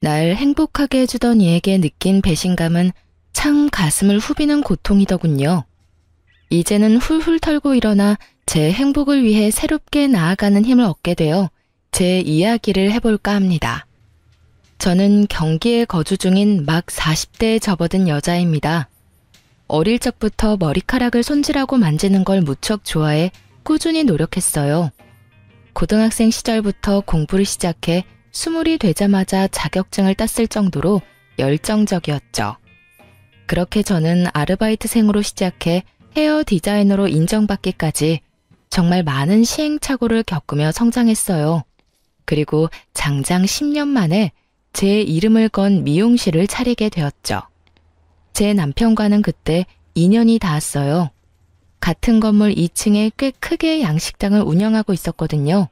날 행복하게 해주던 이에게 느낀 배신감은 참 가슴을 후비는 고통이더군요. 이제는 훌훌 털고 일어나 제 행복을 위해 새롭게 나아가는 힘을 얻게 되어 제 이야기를 해볼까 합니다. 저는 경기에 거주 중인 막 40대에 접어든 여자입니다. 어릴 적부터 머리카락을 손질하고 만지는 걸 무척 좋아해 꾸준히 노력했어요. 고등학생 시절부터 공부를 시작해 20이 되자마자 자격증을 땄을 정도로 열정적이었죠. 그렇게 저는 아르바이트생으로 시작해 헤어 디자이너로 인정받기까지 정말 많은 시행착오를 겪으며 성장했어요. 그리고 장장 10년 만에 제 이름을 건 미용실을 차리게 되었죠. 제 남편과는 그때 2년이 닿았어요. 같은 건물 2층에 꽤 크게 양식당을 운영하고 있었거든요.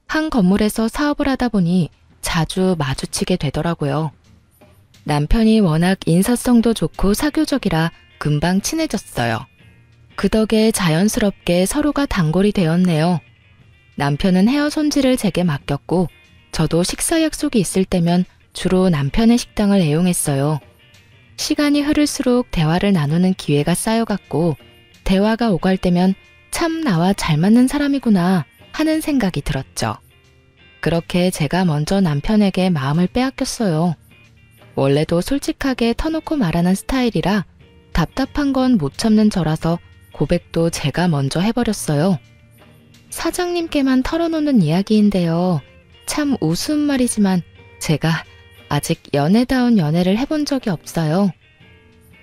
한 건물에서 사업을 하다 보니 자주 마주치게 되더라고요. 남편이 워낙 인사성도 좋고 사교적이라 금방 친해졌어요. 그 덕에 자연스럽게 서로가 단골이 되었네요. 남편은 헤어 손질을 제게 맡겼고 저도 식사 약속이 있을 때면 주로 남편의 식당을 애용했어요. 시간이 흐를수록 대화를 나누는 기회가 쌓여갔고 대화가 오갈 때면 참 나와 잘 맞는 사람이구나 하는 생각이 들었죠. 그렇게 제가 먼저 남편에게 마음을 빼앗겼어요. 원래도 솔직하게 터놓고 말하는 스타일이라 답답한 건 못 참는 저라서 고백도 제가 먼저 해버렸어요. 사장님께만 털어놓는 이야기인데요. 참 우스운 말이지만 제가 아직 연애다운 연애를 해본 적이 없어요.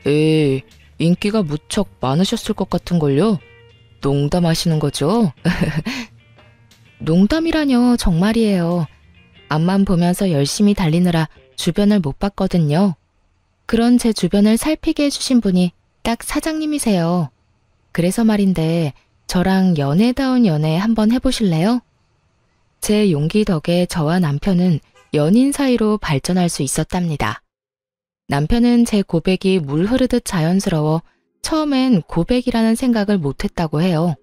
에이, 인기가 무척 많으셨을 것 같은걸요? 농담하시는 거죠? 농담이라뇨, 정말이에요. 앞만 보면서 열심히 달리느라 주변을 못 봤거든요. 그런 제 주변을 살피게 해주신 분이 딱 사장님이세요. 그래서 말인데 저랑 연애다운 연애 한번 해보실래요? 제 용기 덕에 저와 남편은 연인 사이로 발전할 수 있었답니다. 남편은 제 고백이 물 흐르듯 자연스러워 처음엔 고백이라는 생각을 못했다고 해요.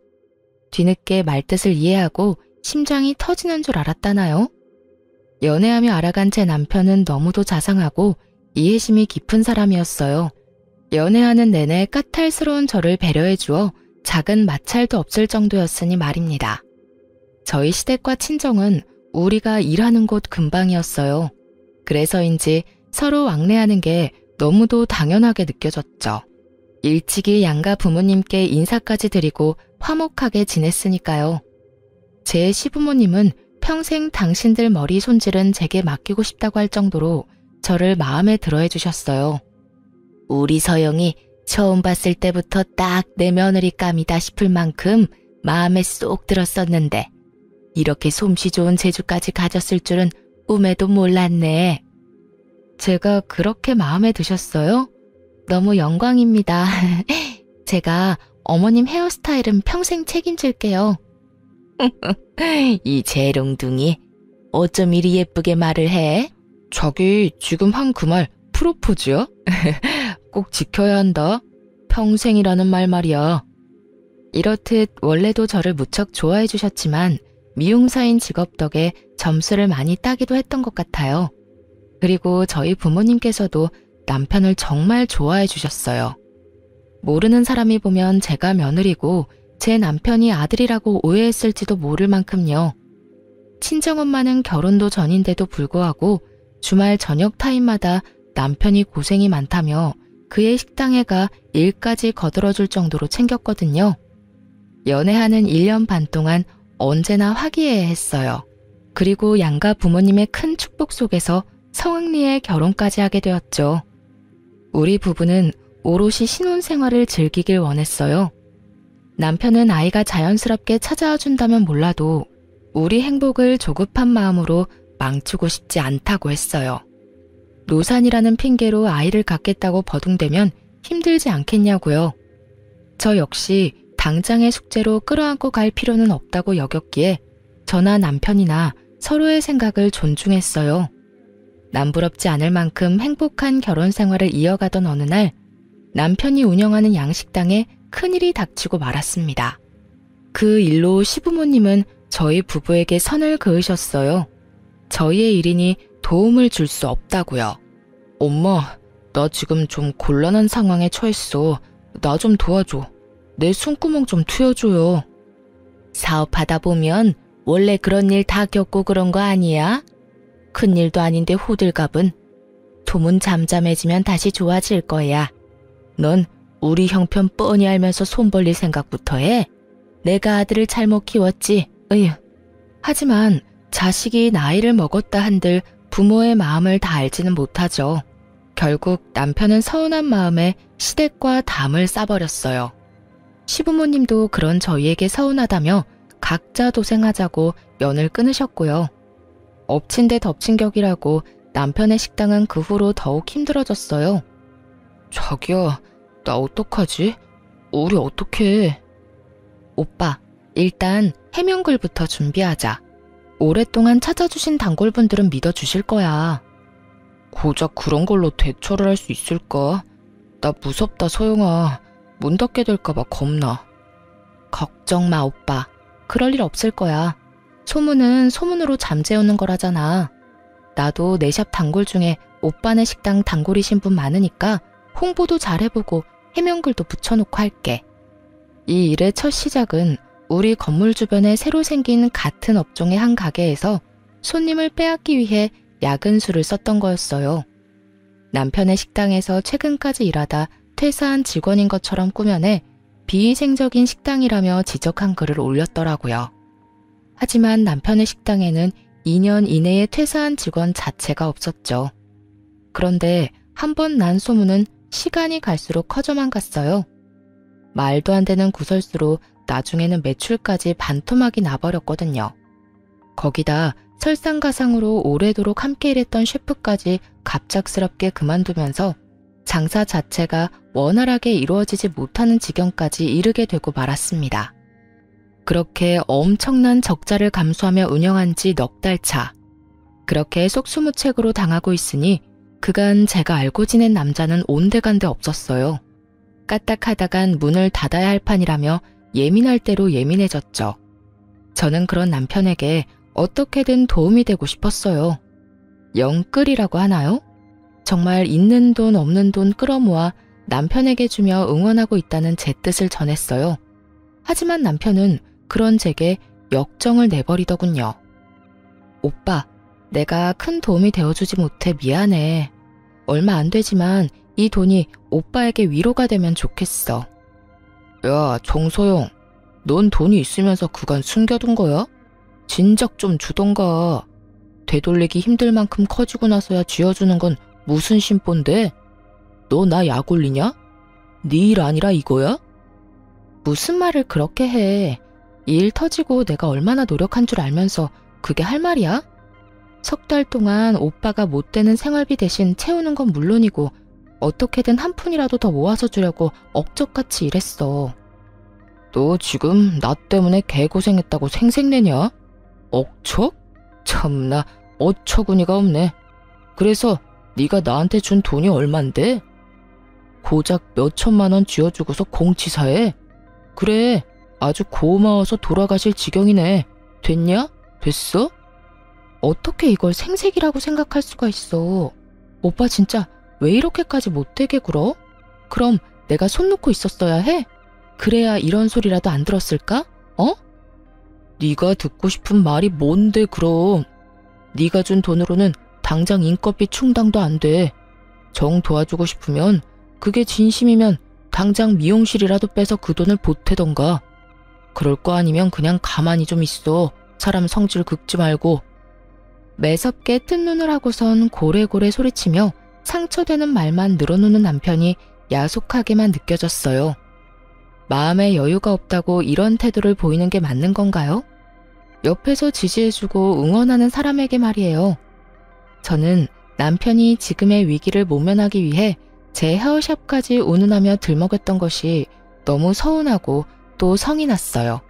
뒤늦게 말뜻을 이해하고 심장이 터지는 줄 알았다나요? 연애하며 알아간 제 남편은 너무도 자상하고 이해심이 깊은 사람이었어요. 연애하는 내내 까탈스러운 저를 배려해 주어 작은 마찰도 없을 정도였으니 말입니다. 저희 시댁과 친정은 우리가 일하는 곳 근방이었어요. 그래서인지 서로 왕래하는 게 너무도 당연하게 느껴졌죠. 일찍이 양가 부모님께 인사까지 드리고 화목하게 지냈으니까요. 제 시부모님은 평생 당신들 머리 손질은 제게 맡기고 싶다고 할 정도로 저를 마음에 들어해 주셨어요. 우리 서영이 처음 봤을 때부터 딱 내 며느리감이다 싶을 만큼 마음에 쏙 들었었는데 이렇게 솜씨 좋은 재주까지 가졌을 줄은 꿈에도 몰랐네. 제가 그렇게 마음에 드셨어요? 너무 영광입니다. 제가 어머님 헤어스타일은 평생 책임질게요. 이 재롱둥이 어쩜 이리 예쁘게 말을 해? 자기 지금 한 그 말 프로포즈야? 꼭 지켜야 한다. 평생이라는 말 말이야. 이렇듯 원래도 저를 무척 좋아해 주셨지만 미용사인 직업 덕에 점수를 많이 따기도 했던 것 같아요. 그리고 저희 부모님께서도 남편을 정말 좋아해 주셨어요. 모르는 사람이 보면 제가 며느리고 제 남편이 아들이라고 오해했을지도 모를 만큼요. 친정엄마는 결혼도 전인데도 불구하고 주말 저녁 타임마다 남편이 고생이 많다며 그의 식당에 가 일까지 거들어줄 정도로 챙겼거든요. 연애하는 1년 반 동안 언제나 화기애애했어요. 그리고 양가 부모님의 큰 축복 속에서 성황리에 결혼까지 하게 되었죠. 우리 부부는 오롯이 신혼생활을 즐기길 원했어요. 남편은 아이가 자연스럽게 찾아와 준다면 몰라도 우리 행복을 조급한 마음으로 망치고 싶지 않다고 했어요. 노산이라는 핑계로 아이를 갖겠다고 버둥대면 힘들지 않겠냐고요. 저 역시 당장의 숙제로 끌어안고 갈 필요는 없다고 여겼기에 저나 남편이나 서로의 생각을 존중했어요. 남부럽지 않을 만큼 행복한 결혼 생활을 이어가던 어느 날 남편이 운영하는 양식당에 큰일이 닥치고 말았습니다. 그 일로 시부모님은 저희 부부에게 선을 그으셨어요. 저희의 일이니 도움을 줄 수 없다고요. 엄마, 나 지금 좀 곤란한 상황에 처했어. 나 좀 도와줘. 내 숨구멍 좀 트여줘요. 사업하다 보면 원래 그런 일 다 겪고 그런 거 아니야? 큰일도 아닌데 호들갑은. 톰은 잠잠해지면 다시 좋아질 거야. 넌 우리 형편 뻔히 알면서 손 벌릴 생각부터 해? 내가 아들을 잘못 키웠지. 으휴. 하지만 자식이 나이를 먹었다 한들 부모의 마음을 다 알지는 못하죠. 결국 남편은 서운한 마음에 시댁과 담을 싸버렸어요. 시부모님도 그런 저희에게 서운하다며 각자 도생하자고 연을 끊으셨고요. 엎친 데 덮친 격이라고 남편의 식당은 그 후로 더욱 힘들어졌어요. 자기야, 나 어떡하지? 우리 어떡해? 오빠, 일단 해명글부터 준비하자. 오랫동안 찾아주신 단골분들은 믿어주실 거야. 고작 그런 걸로 대처를 할 수 있을까? 나 무섭다, 소영아. 문 닫게 될까봐 겁나. 걱정 마, 오빠. 그럴 일 없을 거야. 소문은 소문으로 잠재우는 거라잖아. 나도 내 샵 단골 중에 오빠네 식당 단골이신 분 많으니까 홍보도 잘 해보고 해명글도 붙여놓고 할게. 이 일의 첫 시작은 우리 건물 주변에 새로 생긴 같은 업종의 한 가게에서 손님을 빼앗기 위해 야근수를 썼던 거였어요. 남편의 식당에서 최근까지 일하다 퇴사한 직원인 것처럼 꾸며내 비위생적인 식당이라며 지적한 글을 올렸더라고요. 하지만 남편의 식당에는 2년 이내에 퇴사한 직원 자체가 없었죠. 그런데 한 번 난 소문은 시간이 갈수록 커져만 갔어요. 말도 안 되는 구설수로 나중에는 매출까지 반토막이 나버렸거든요. 거기다 설상가상으로 오래도록 함께 일했던 셰프까지 갑작스럽게 그만두면서 장사 자체가 원활하게 이루어지지 못하는 지경까지 이르게 되고 말았습니다. 그렇게 엄청난 적자를 감수하며 운영한 지 넉 달 차. 그렇게 속수무책으로 당하고 있으니 그간 제가 알고 지낸 남자는 온데간데 없었어요. 까딱하다간 문을 닫아야 할 판이라며 예민할 대로 예민해졌죠. 저는 그런 남편에게 어떻게든 도움이 되고 싶었어요. 영끌이라고 하나요? 정말 있는 돈 없는 돈 끌어모아 남편에게 주며 응원하고 있다는 제 뜻을 전했어요. 하지만 남편은 그런 제게 역정을 내버리더군요. 오빠, 내가 큰 도움이 되어주지 못해 미안해. 얼마 안 되지만 이 돈이 오빠에게 위로가 되면 좋겠어. 야, 정소영, 넌 돈이 있으면서 그간 숨겨둔 거야? 진작 좀 주던가. 되돌리기 힘들 만큼 커지고 나서야 쥐어주는 건 무슨 심보인데? 너 나 약 올리냐? 네 일 아니라 이거야? 무슨 말을 그렇게 해. 이 일 터지고 내가 얼마나 노력한 줄 알면서 그게 할 말이야? 석 달 동안 오빠가 못 되는 생활비 대신 채우는 건 물론이고 어떻게든 한 푼이라도 더 모아서 주려고 억적같이 일했어. 너 지금 나 때문에 개고생했다고 생색내냐? 억척? 참나 어처구니가 없네. 그래서 네가 나한테 준 돈이 얼만데? 고작 몇 천만 원 쥐어주고서 공치사해? 그래, 아주 고마워서 돌아가실 지경이네. 됐냐? 됐어? 어떻게 이걸 생색이라고 생각할 수가 있어. 오빠 진짜 왜 이렇게까지 못되게 굴어? 그럼 내가 손 놓고 있었어야 해? 그래야 이런 소리라도 안 들었을까? 어? 네가 듣고 싶은 말이 뭔데 그럼. 네가 준 돈으로는 당장 인건비 충당도 안 돼. 정 도와주고 싶으면 그게 진심이면 당장 미용실이라도 빼서 그 돈을 보태던가. 그럴 거 아니면 그냥 가만히 좀 있어. 사람 성질 긁지 말고. 매섭게 뜬 눈을 하고선 고래고래 소리치며 상처되는 말만 늘어놓는 남편이 야속하게만 느껴졌어요. 마음에 여유가 없다고 이런 태도를 보이는 게 맞는 건가요? 옆에서 지지해주고 응원하는 사람에게 말이에요. 저는 남편이 지금의 위기를 모면하기 위해 제 헤어샵까지 운운하며 들먹였던 것이 너무 서운하고 또 성이 났어요.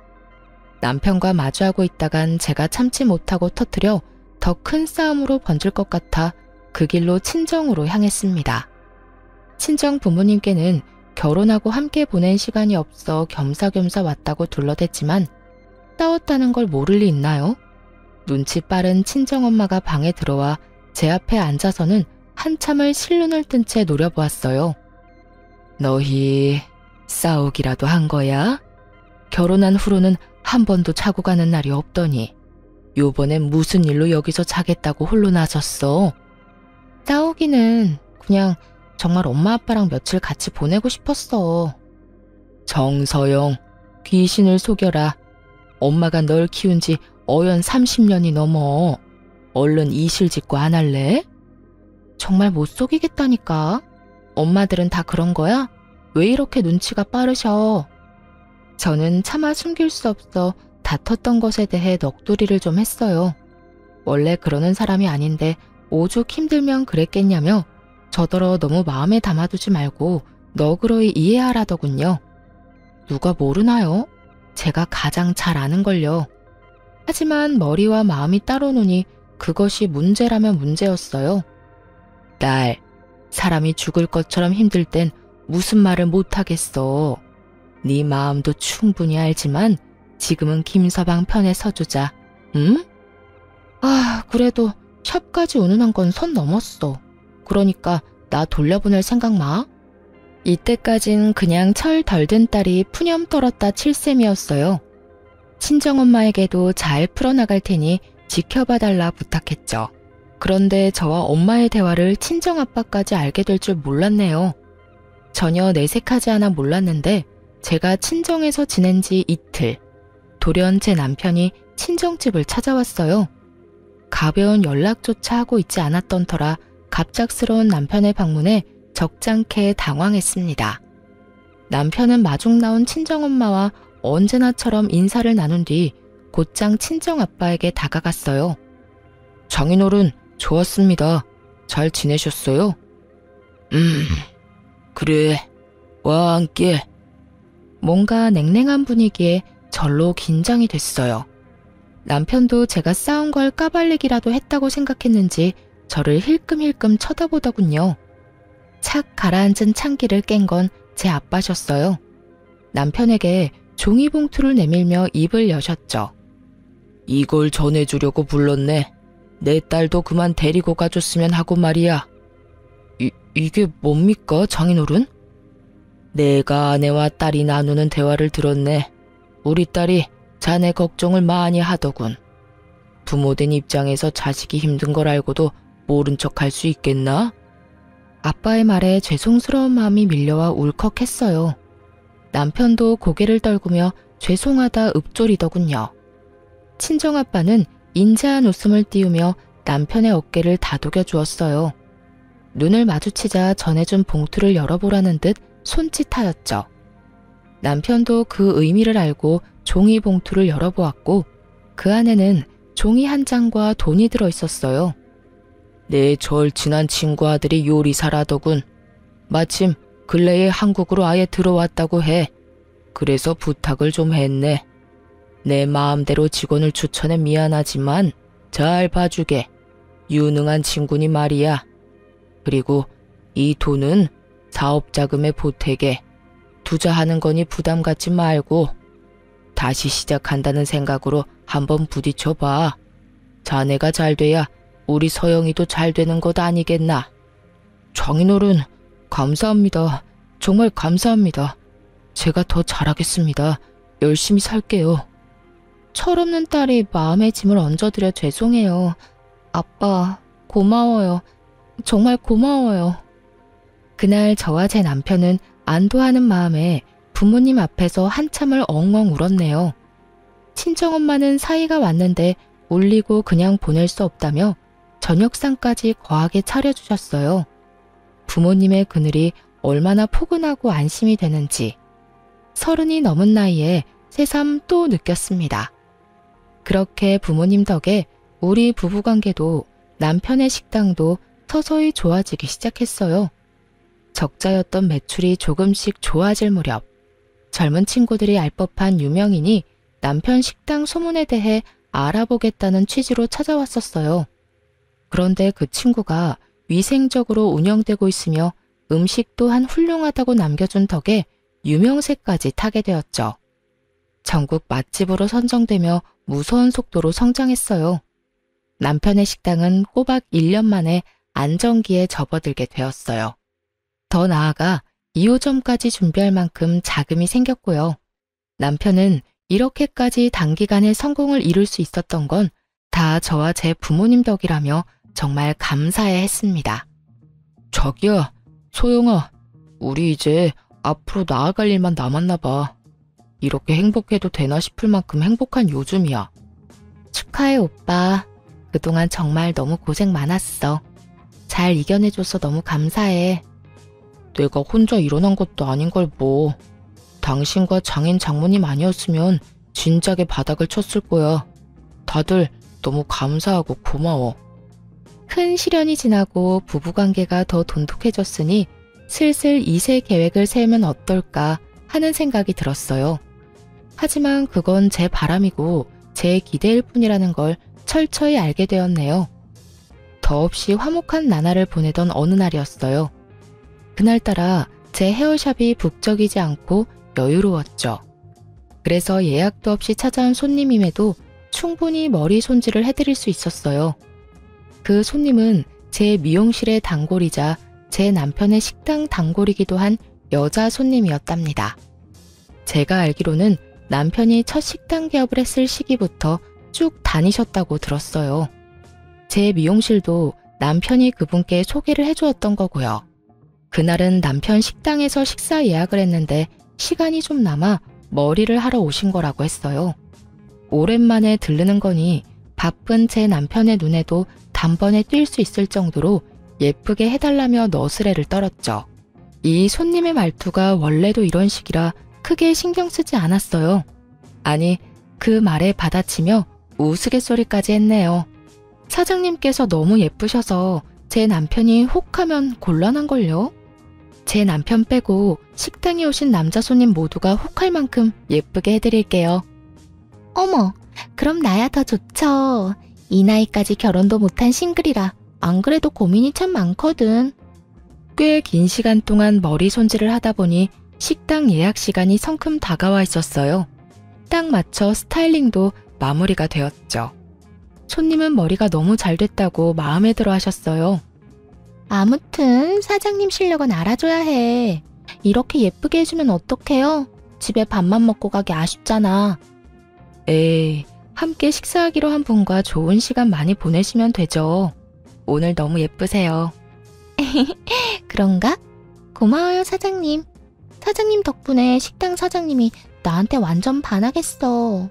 남편과 마주하고 있다간 제가 참지 못하고 터뜨려 더 큰 싸움으로 번질 것 같아 그 길로 친정으로 향했습니다. 친정 부모님께는 결혼하고 함께 보낸 시간이 없어 겸사겸사 왔다고 둘러댔지만 싸웠다는 걸 모를 리 있나요? 눈치 빠른 친정엄마가 방에 들어와 제 앞에 앉아서는 한참을 실눈을 뜬 채 노려보았어요. 너희 싸우기라도 한 거야? 결혼한 후로는 한 번도 자고 가는 날이 없더니 요번엔 무슨 일로 여기서 자겠다고 홀로 나섰어? 싸우기는 그냥 정말 엄마 아빠랑 며칠 같이 보내고 싶었어. 정서영, 귀신을 속여라. 엄마가 널 키운 지 어연 30년이 넘어. 얼른 이실 짓고 안 할래? 정말 못 속이겠다니까. 엄마들은 다 그런 거야? 왜 이렇게 눈치가 빠르셔? 저는 차마 숨길 수 없어 다퉜던 것에 대해 넋두리를 좀 했어요. 원래 그러는 사람이 아닌데 오죽 힘들면 그랬겠냐며 저더러 너무 마음에 담아두지 말고 너그러이 이해하라더군요. 누가 모르나요? 제가 가장 잘 아는걸요. 하지만 머리와 마음이 따로 노니 그것이 문제라면 문제였어요. 딸, 사람이 죽을 것처럼 힘들 땐 무슨 말을 못하겠어. 네 마음도 충분히 알지만 지금은 김서방 편에 서주자. 응? 그래도 샵까지 운운한 건 선 넘었어. 그러니까 나 돌려보낼 생각 마. 이때까진 그냥 철 덜 든 딸이 푸념 떨었다 칠 셈이었어요. 친정엄마에게도 잘 풀어나갈 테니 지켜봐달라 부탁했죠. 그런데 저와 엄마의 대화를 친정아빠까지 알게 될 줄 몰랐네요. 전혀 내색하지 않아 몰랐는데 제가 친정에서 지낸 지 이틀, 돌연 제 남편이 친정집을 찾아왔어요. 가벼운 연락조차 하고 있지 않았던 터라 갑작스러운 남편의 방문에 적잖게 당황했습니다. 남편은 마중 나온 친정엄마와 언제나처럼 인사를 나눈 뒤 곧장 친정아빠에게 다가갔어요. 장인어른, 좋았습니다. 잘 지내셨어요? 그래, 와 함께. 뭔가 냉랭한 분위기에 절로 긴장이 됐어요. 남편도 제가 싸운 걸 까발리기라도 했다고 생각했는지 저를 힐끔힐끔 쳐다보더군요. 착 가라앉은 찬기를 깬 건 제 아빠셨어요. 남편에게 종이봉투를 내밀며 입을 여셨죠. 이걸 전해주려고 불렀네. 내 딸도 그만 데리고 가줬으면 하고 말이야. 이게 뭡니까, 장인어른? 내가 아내와 딸이 나누는 대화를 들었네. 우리 딸이 자네 걱정을 많이 하더군. 부모된 입장에서 자식이 힘든 걸 알고도 모른 척 할 수 있겠나? 아빠의 말에 죄송스러운 마음이 밀려와 울컥했어요. 남편도 고개를 떨구며 죄송하다 읊조리더군요. 친정아빠는 인자한 웃음을 띄우며 남편의 어깨를 다독여 주었어요. 눈을 마주치자 전해준 봉투를 열어보라는 듯 손짓하였죠. 남편도 그 의미를 알고 종이 봉투를 열어보았고 그 안에는 종이 한 장과 돈이 들어있었어요. 내 절친한 친구 아들이 요리사라더군. 마침 근래에 한국으로 아예 들어왔다고 해. 그래서 부탁을 좀 했네. 내 마음대로 직원을 추천해 미안하지만 잘 봐주게. 유능한 친구니 말이야. 그리고 이 돈은 사업자금에 보태게. 투자하는 거니 부담 갖지 말고 다시 시작한다는 생각으로 한번 부딪혀봐. 자네가 잘 돼야 우리 서영이도 잘 되는 것 아니겠나. 장인어른, 감사합니다. 정말 감사합니다. 제가 더 잘하겠습니다. 열심히 살게요. 철없는 딸이 마음의 짐을 얹어드려 죄송해요. 아빠, 고마워요. 정말 고마워요. 그날 저와 제 남편은 안도하는 마음에 부모님 앞에서 한참을 엉엉 울었네요. 친정엄마는 사이가 왔는데 울리고 그냥 보낼 수 없다며 저녁상까지 거하게 차려주셨어요. 부모님의 그늘이 얼마나 포근하고 안심이 되는지 30이 넘은 나이에 새삼 또 느꼈습니다. 그렇게 부모님 덕에 우리 부부관계도 남편의 식당도 서서히 좋아지기 시작했어요. 적자였던 매출이 조금씩 좋아질 무렵 젊은 친구들이 알 법한 유명인이 남편 식당 소문에 대해 알아보겠다는 취지로 찾아왔었어요. 그런데 그 친구가 위생적으로 운영되고 있으며 음식 또한 훌륭하다고 남겨준 덕에 유명세까지 타게 되었죠. 전국 맛집으로 선정되며 무서운 속도로 성장했어요. 남편의 식당은 꼬박 1년 만에 안정기에 접어들게 되었어요. 더 나아가 2호점까지 준비할 만큼 자금이 생겼고요. 남편은 이렇게까지 단기간에 성공을 이룰 수 있었던 건 다 저와 제 부모님 덕이라며 정말 감사해 했습니다. 자기야, 소영아, 우리 이제 앞으로 나아갈 일만 남았나 봐. 이렇게 행복해도 되나 싶을 만큼 행복한 요즘이야. 축하해, 오빠. 그동안 정말 너무 고생 많았어. 잘 이겨내줘서 너무 감사해. 내가 혼자 일어난 것도 아닌 걸 뭐. 당신과 장인 장모님 아니었으면 진작에 바닥을 쳤을 거야. 다들 너무 감사하고 고마워. 큰 시련이 지나고 부부관계가 더 돈독해졌으니 슬슬 2세 계획을 세우면 어떨까 하는 생각이 들었어요. 하지만 그건 제 바람이고 제 기대일 뿐이라는 걸 철저히 알게 되었네요. 더없이 화목한 나날을 보내던 어느 날이었어요. 그날따라 제 헤어샵이 북적이지 않고 여유로웠죠. 그래서 예약도 없이 찾아온 손님임에도 충분히 머리 손질을 해드릴 수 있었어요. 그 손님은 제 미용실의 단골이자 제 남편의 식당 단골이기도 한 여자 손님이었답니다. 제가 알기로는 남편이 첫 식당 개업을 했을 시기부터 쭉 다니셨다고 들었어요. 제 미용실도 남편이 그분께 소개를 해주었던 거고요. 그날은 남편 식당에서 식사 예약을 했는데 시간이 좀 남아 머리를 하러 오신 거라고 했어요. 오랜만에 들르는 거니 바쁜 제 남편의 눈에도 단번에 띌 수 있을 정도로 예쁘게 해달라며 너스레를 떨었죠. 이 손님의 말투가 원래도 이런 식이라 크게 신경 쓰지 않았어요. 아니, 그 말에 받아치며 우스갯소리까지 했네요. 사장님께서 너무 예쁘셔서 제 남편이 혹하면 곤란한걸요? 제 남편 빼고 식당에 오신 남자 손님 모두가 혹할 만큼 예쁘게 해드릴게요. 어머, 그럼 나야 더 좋죠. 이 나이까지 결혼도 못한 싱글이라 안 그래도 고민이 참 많거든. 꽤 긴 시간 동안 머리 손질을 하다 보니 식당 예약 시간이 성큼 다가와 있었어요. 딱 맞춰 스타일링도 마무리가 되었죠. 손님은 머리가 너무 잘 됐다고 마음에 들어 하셨어요. 아무튼 사장님 실력은 알아줘야 해. 이렇게 예쁘게 해주면 어떡해요? 집에 밥만 먹고 가기 아쉽잖아. 에이, 함께 식사하기로 한 분과 좋은 시간 많이 보내시면 되죠. 오늘 너무 예쁘세요. 그런가? 고마워요, 사장님. 사장님 덕분에 식당 사장님이 나한테 완전 반하겠어.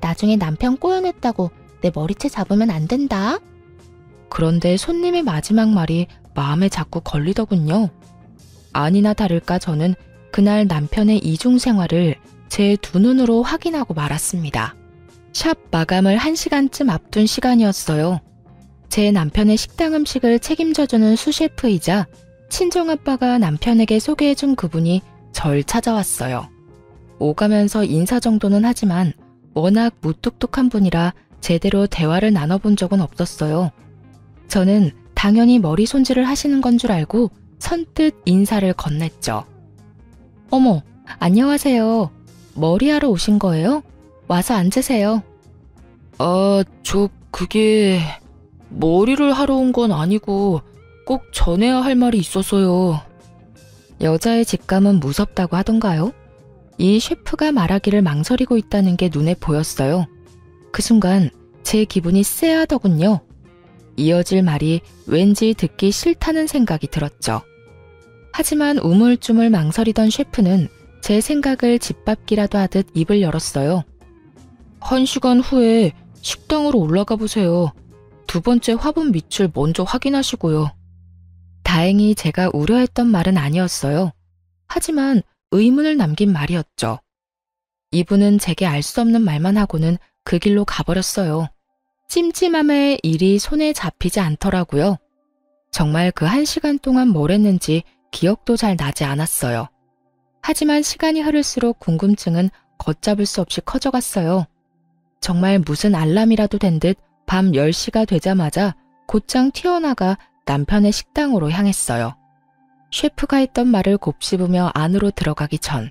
나중에 남편 꼬여냈다고 내 머리채 잡으면 안 된다. 그런데 손님의 마지막 말이 마음에 자꾸 걸리더군요. 아니나 다를까 저는 그날 남편의 이중 생활을 제 두 눈으로 확인하고 말았습니다. 샵 마감을 1시간쯤 앞둔 시간이었어요. 제 남편의 식당 음식을 책임져주는 수셰프이자 친정아빠가 남편에게 소개해준 그분이 절 찾아왔어요. 오가면서 인사 정도는 하지만 워낙 무뚝뚝한 분이라 제대로 대화를 나눠본 적은 없었어요. 저는 당연히 머리 손질을 하시는 건 줄 알고 선뜻 인사를 건넸죠. 어머, 안녕하세요. 머리하러 오신 거예요? 와서 앉으세요. 그게 머리를 하러 온 건 아니고 꼭 전해야 할 말이 있어서요. 여자의 직감은 무섭다고 하던가요? 이 셰프가 말하기를 망설이고 있다는 게 눈에 보였어요. 그 순간 제 기분이 쎄하더군요. 이어질 말이 왠지 듣기 싫다는 생각이 들었죠. 하지만 우물쭈물 망설이던 셰프는 제 생각을 짓밟기라도 하듯 입을 열었어요. 1시간 후에 식당으로 올라가 보세요. 두 번째 화분 밑을 먼저 확인하시고요. 다행히 제가 우려했던 말은 아니었어요. 하지만 의문을 남긴 말이었죠. 이분은 제게 알 수 없는 말만 하고는 그 길로 가버렸어요. 찜찜함에 일이 손에 잡히지 않더라고요. 정말 그 1시간 동안 뭘 했는지 기억도 잘 나지 않았어요. 하지만 시간이 흐를수록 궁금증은 걷잡을 수 없이 커져갔어요. 정말 무슨 알람이라도 된 듯 밤 10시가 되자마자 곧장 튀어나가 남편의 식당으로 향했어요. 셰프가 했던 말을 곱씹으며 안으로 들어가기 전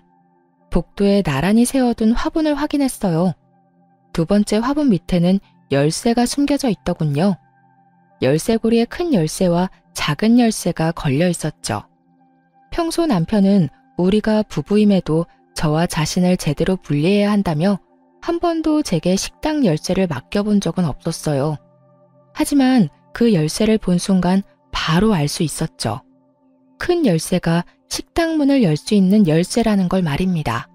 복도에 나란히 세워둔 화분을 확인했어요. 두 번째 화분 밑에는 열쇠가 숨겨져 있더군요. 열쇠고리에 큰 열쇠와 작은 열쇠가 걸려 있었죠. 평소 남편은 우리가 부부임에도 저와 자신을 제대로 분리해야 한다며 한 번도 제게 식당 열쇠를 맡겨본 적은 없었어요. 하지만 그 열쇠를 본 순간 바로 알 수 있었죠. 큰 열쇠가 식당 문을 열 수 있는 열쇠라는 걸 말입니다.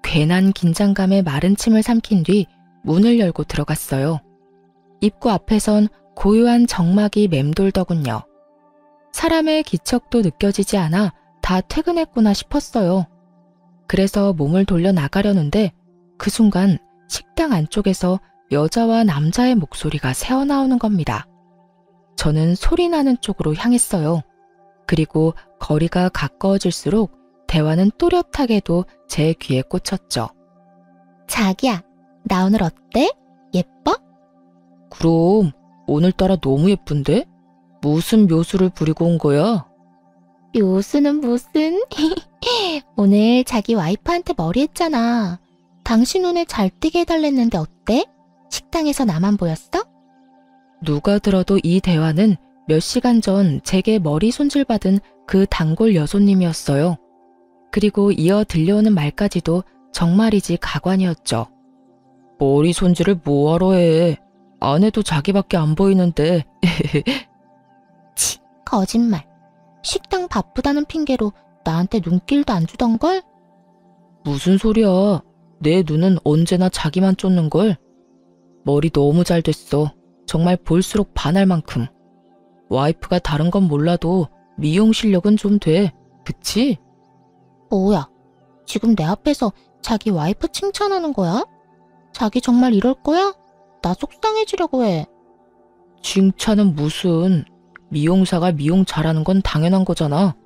괜한 긴장감에 마른 침을 삼킨 뒤 문을 열고 들어갔어요. 입구 앞에선 고요한 정막이 맴돌더군요. 사람의 기척도 느껴지지 않아 다 퇴근했구나 싶었어요. 그래서 몸을 돌려 나가려는데 그 순간 식당 안쪽에서 여자와 남자의 목소리가 새어나오는 겁니다. 저는 소리 나는 쪽으로 향했어요. 그리고 거리가 가까워질수록 대화는 또렷하게도 제 귀에 꽂혔죠. 자기야, 나 오늘 어때? 예뻐? 그럼 오늘따라 너무 예쁜데? 무슨 묘수를 부리고 온 거야? 묘수는 무슨? 오늘 자기 와이프한테 머리 했잖아. 당신 눈에 잘 띄게 해달랬는데 어때? 식당에서 나만 보였어? 누가 들어도 이 대화는 몇 시간 전 제게 머리 손질받은 그 단골 여손님이었어요. 그리고 이어 들려오는 말까지도 정말이지 가관이었죠. 머리 손질을 뭐하러 해? 안 해도 자기밖에 안 보이는데. 치, 거짓말. 식당 바쁘다는 핑계로 나한테 눈길도 안 주던걸? 무슨 소리야. 내 눈은 언제나 자기만 쫓는걸. 머리 너무 잘 됐어. 정말 볼수록 반할 만큼. 와이프가 다른 건 몰라도 미용 실력은 좀 돼. 그치? 뭐야, 지금 내 앞에서 자기 와이프 칭찬하는 거야? 자기 정말 이럴 거야? 나 속상해지려고 해. 칭찬은 무슨. 미용사가 미용 잘하는 건 당연한 거잖아.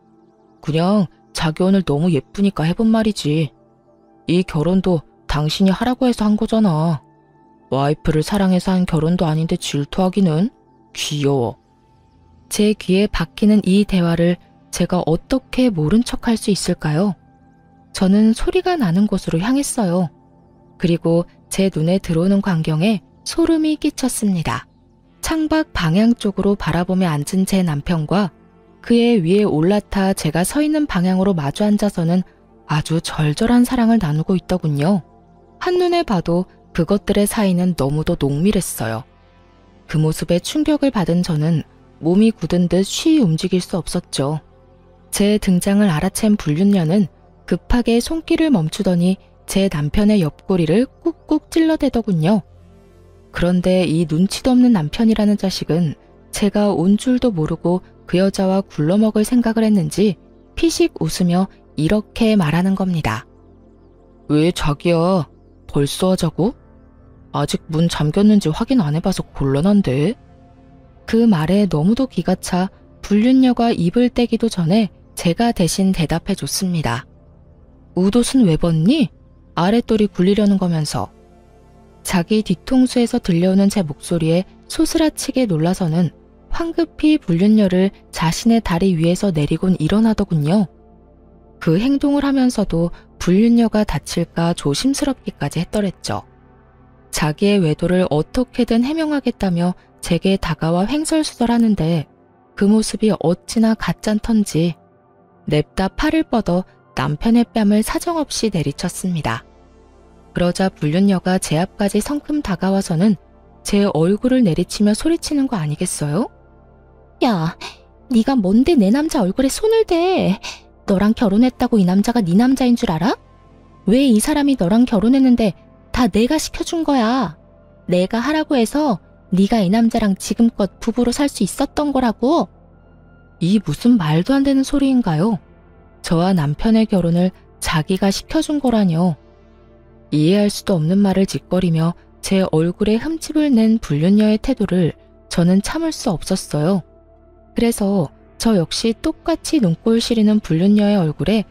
그냥 자기 오늘 너무 예쁘니까 해본 말이지. 이 결혼도 당신이 하라고 해서 한 거잖아. 와이프를 사랑해서 한 결혼도 아닌데 질투하기는. 귀여워. 제 귀에 박히는 이 대화를 제가 어떻게 모른 척할 수 있을까요? 저는 소리가 나는 곳으로 향했어요. 그리고 제 눈에 들어오는 광경에 소름이 끼쳤습니다. 창밖 방향 쪽으로 바라보며 앉은 제 남편과 그의 위에 올라타 제가 서 있는 방향으로 마주 앉아서는 아주 절절한 사랑을 나누고 있더군요. 한눈에 봐도 그것들의 사이는 너무도 농밀했어요. 그 모습에 충격을 받은 저는 몸이 굳은 듯 쉬이 움직일 수 없었죠. 제 등장을 알아챈 불륜녀는 급하게 손길을 멈추더니 제 남편의 옆구리를 꾹꾹 찔러대더군요. 그런데 이 눈치도 없는 남편이라는 자식은 제가 온 줄도 모르고 그 여자와 굴러먹을 생각을 했는지 피식 웃으며 이렇게 말하는 겁니다. 왜 자기야? 벌써 하자고? 아직 문 잠겼는지 확인 안 해봐서 곤란한데? 그 말에 너무도 기가 차 불륜녀가 입을 떼기도 전에 제가 대신 대답해 줬습니다. 웃옷은 왜 벗니? 아랫돌이 굴리려는 거면서. 자기 뒤통수에서 들려오는 제 목소리에 소스라치게 놀라서는 황급히 불륜녀를 자신의 다리 위에서 내리곤 일어나더군요. 그 행동을 하면서도 불륜녀가 다칠까 조심스럽기까지 했더랬죠. 자기의 외도를 어떻게든 해명하겠다며 제게 다가와 횡설수설하는데 그 모습이 어찌나 가짠턴지 냅다 팔을 뻗어 남편의 뺨을 사정없이 내리쳤습니다. 그러자 불륜녀가 제 앞까지 성큼 다가와서는 제 얼굴을 내리치며 소리치는 거 아니겠어요? 야, 네가 뭔데 내 남자 얼굴에 손을 대? 너랑 결혼했다고 이 남자가 네 남자인 줄 알아? 왜 이 사람이 너랑 결혼했는데 다 내가 시켜준 거야. 내가 하라고 해서 네가 이 남자랑 지금껏 부부로 살 수 있었던 거라고. 이 무슨 말도 안 되는 소리인가요? 저와 남편의 결혼을 자기가 시켜준 거라뇨. 이해할 수도 없는 말을 짓거리며 제 얼굴에 흠집을 낸 불륜녀의 태도를 저는 참을 수 없었어요. 그래서 저 역시 똑같이 눈꼴 시리는 불륜녀의 얼굴에